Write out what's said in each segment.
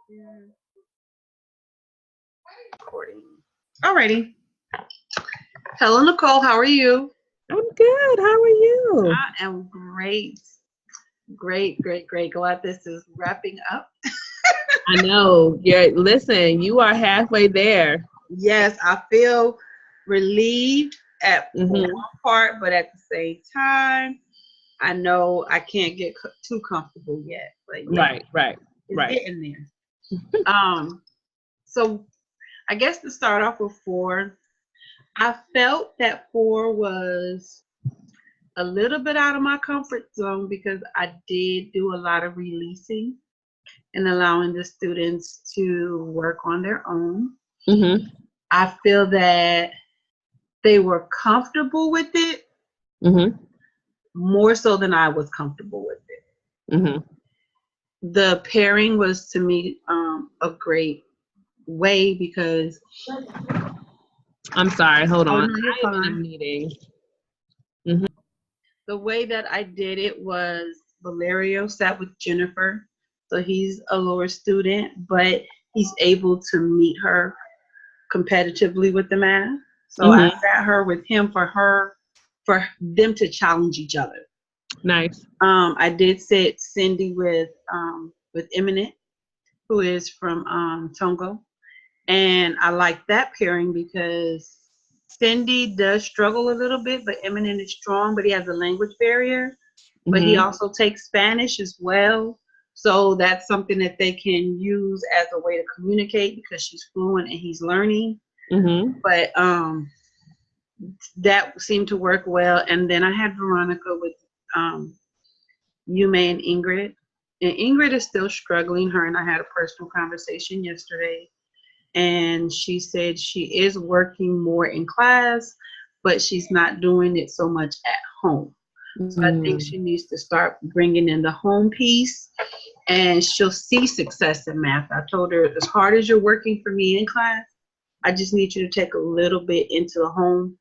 Yeah. Recording. Alrighty. Hello, Nicole. How are you? I'm good. How are you? I am great. Great, great, great. Glad this is wrapping up. I know. Listen, you are halfway there. Yes, I feel relieved at for one Mm-hmm. part, but at the same time, I know I can't get too comfortable yet. But yeah, Right, right, it's right. getting there. So I guess to start off with four, I felt that four was a little bit out of my comfort zone because I did do a lot of releasing and allowing the students to work on their own. Mm-hmm. I feel that they were comfortable with it Mm-hmm. more so than I was comfortable with it. Mm-hmm. The pairing was to me a great way because I'm sorry. Hold oh on. no, you're I am in a fine. meeting. Mm-hmm. The way that I did it was Valerio sat with Jennifer, so he's a lower student, but he's able to meet her competitively with the math. So I Mm-hmm. sat her with him for them to challenge each other. Nice. I did sit Cindy with Eminent, who is from Tongo, and I like that pairing because Cindy does struggle a little bit, but Eminent is strong, but he has a language barrier. But he Mm-hmm. also takes Spanish as well. So that's something that they can use as a way to communicate because she's fluent and he's learning. Mm-hmm. But that seemed to work well. And then I had Veronica with um, Yume and Ingrid. And Ingrid is still struggling. Her and I had a personal conversation yesterday. And she said she is working more in class, but she's not doing it so much at home. So I think Mm-hmm. she needs to start bringing in the home piece and she'll see success in math. I told her, as hard as you're working for me in class, I just need you to take a little bit into the home,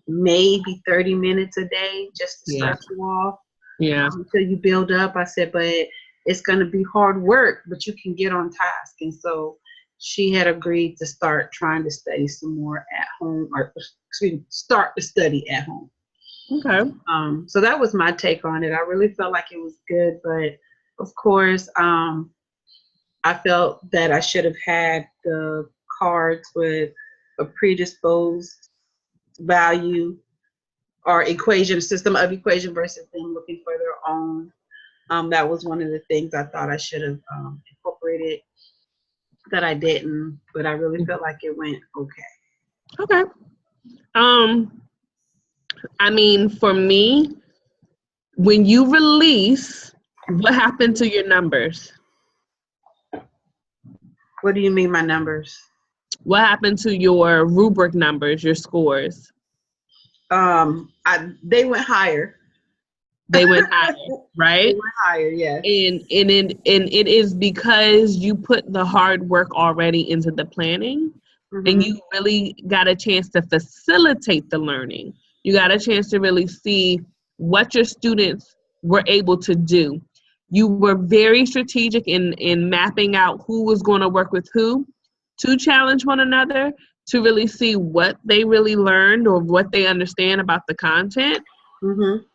maybe 30 minutes a day just to Yeah. start you off Yeah. until you build up. I said, but it's going to be hard work, but you can get on task. And so she had agreed to start trying to study some more at home, or excuse me, start to study at home. Okay. So that was my take on it. I really felt like it was good, but of course, I felt that I should have had the cards with a predisposed value or equation, system of equation versus them looking for their own. That was one of the things I thought I should have incorporated that I didn't, but I really felt like it went okay. Okay. Um, I mean, for me, when you release, what happened to your numbers? What do you mean, my numbers? What happened to your rubric numbers, your scores? They went higher. They went higher, They right? went higher, yes. And it is because you put the hard work already into the planning, and Mhm. you really got a chance to facilitate the learning. You got a chance to really see what your students were able to do. You were very strategic in mapping out who was going to work with who to challenge one another, to really see what they really learned or what they understand about the content. Mhm.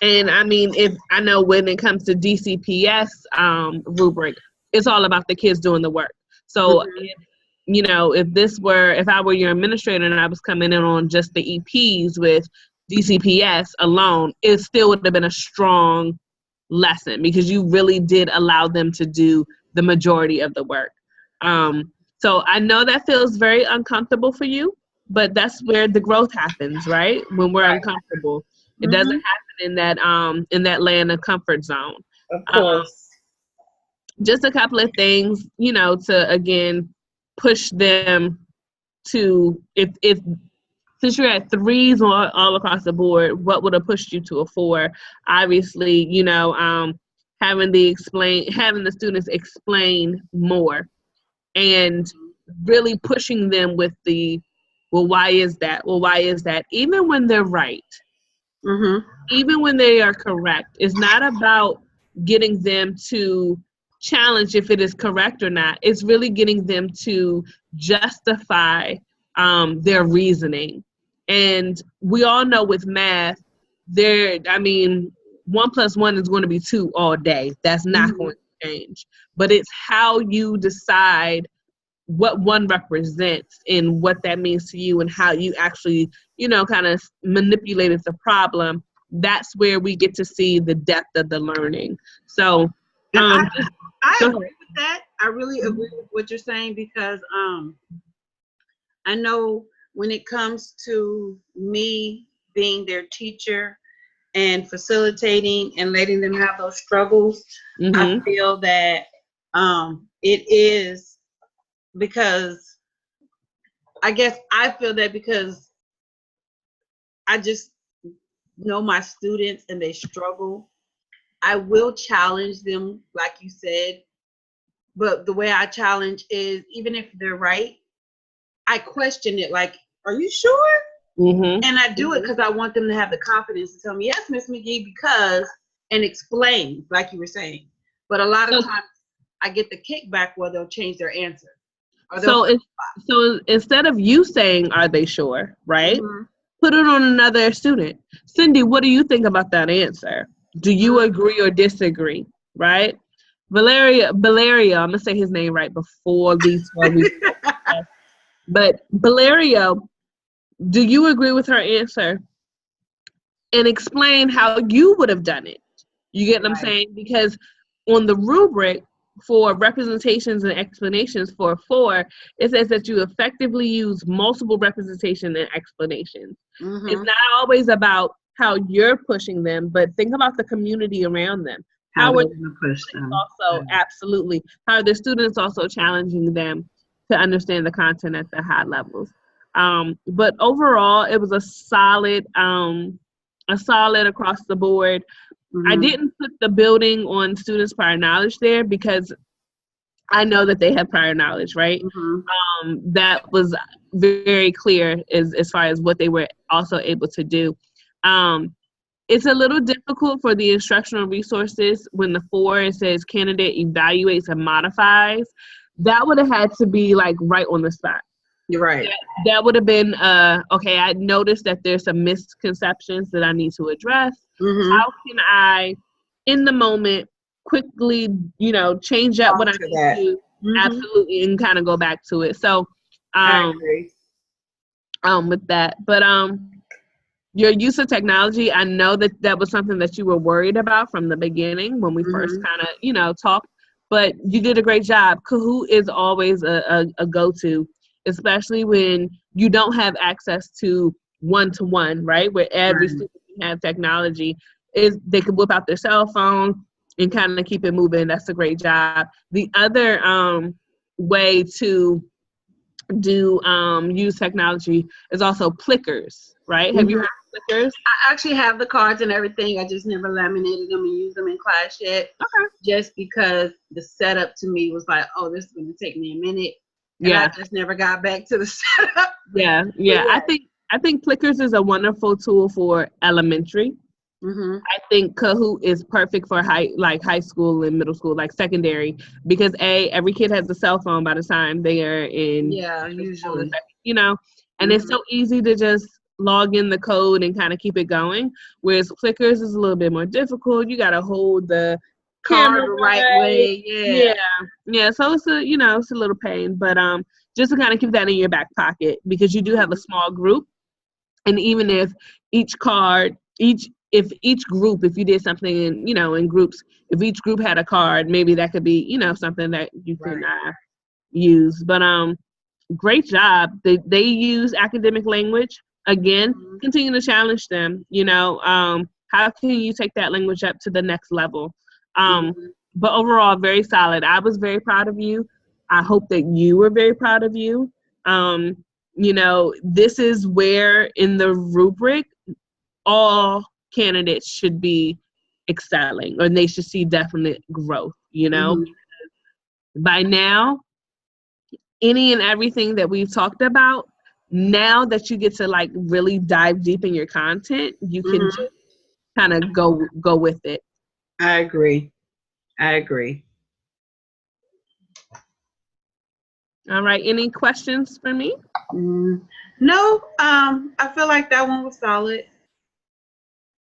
And I mean, if I know when it comes to DCPS rubric, it's all about the kids doing the work. So, Mhm. if I were your administrator and I was coming in on just the EPs with DCPS alone, it still would have been a strong lesson because you really did allow them to do the majority of the work. So I know that feels very uncomfortable for you, but that's where the growth happens, right? When we're Right. uncomfortable, it doesn't Mhm. happen in that land of comfort zone. Of Um, course. just a couple of things, to again push them to if since you're at threes all across the board, what would have pushed you to a four? Obviously, having the students explain more and really pushing them with the, well, why is that? Well, why is that? Even when they're right, Mhm. even when they are correct, it's not about getting them to challenge if it is correct or not. It's really getting them to justify their reasoning. And we all know with math, 1+1 is going to be 2 all day. That's not going to change. But it's how you decide what one represents and what that means to you and how you actually, kind of manipulated the problem. That's where we get to see the depth of the learning. So I agree with that. I really agree with what you're saying, because I know when it comes to me being their teacher and facilitating and letting them have those struggles, I feel that it is because I feel that because I just know my students and they struggle. I will challenge them, like you said, but the way I challenge is, even if they're right, I question it, like, are you sure? And I do it because I want them to have the confidence to tell me, yes, Miss McGee, because, and explain, like you were saying. But a lot of times I get the kickback where they'll change their answer. So instead of you saying, are they sure, right? Put it on another student. Cindy, what do you think about that answer? Do you agree or disagree, right? Valeria, I'm going to say his name right before these 12 weeks. But Valeria, do you agree with her answer? And explain how you would have done it. You get what I'm saying? Because on the rubric for representations and explanations for 4, it says that you effectively use multiple representation and explanations. It's not always about how you're pushing them, but think about the community around them. How are they push them? Also, absolutely. How are the students also challenging them to understand the content at the high levels? But overall, it was a solid across the board. I didn't put the building on students' prior knowledge there because I know that they have prior knowledge, right? That was very clear as far as what they were also able to do. It's a little difficult for the instructional resources when the 4, it says candidate evaluates and modifies. That would have had to be like right on the spot. You're right. That would have been, okay, I noticed that there's some misconceptions that I need to address. How can I, in the moment, quickly, change up what I need to do? Absolutely, and kind of go back to it. So, I agree. With that. But your use of technology, I know that was something that you were worried about from the beginning when we first kind of, talked. But you did a great job. Kahoot is always a go-to, especially when you don't have access to one-to-one, right? Where every student can have technology, they can whip out their cell phone and kind of keep it moving. That's a great job. The other way to do use technology is also plickers, right? Have you heard of plickers? I actually have the cards and everything. I just never laminated them and used them in class yet. Just because the setup to me was like, oh, this is going to take me a minute. And I just never got back to the setup. Yeah. I think plickers is a wonderful tool for elementary. I think Kahoot is perfect for high school and middle school, like secondary, because every kid has a cell phone by the time they are in usually, and it's so easy to just log in the code and kind of keep it going. Whereas Plickers is a little bit more difficult. You got to hold the card the right way. Yeah. So it's it's a little pain, but just to kind of keep that in your back pocket, because you do have a small group, and even if each group, if you did something in groups, if each group had a card, maybe that could be something that you can use. But great job. They use academic language. Again, continue to challenge them. How can you take that language up to the next level? But overall, very solid. I was very proud of you. I hope that you were very proud of you. This is where in the rubric all candidates should be excelling, or they should see definite growth. By now, any and everything that we've talked about, now that you get to like really dive deep in your content, you can just kind of go with it. I agree. All right. Any questions for me? No, I feel like that one was solid.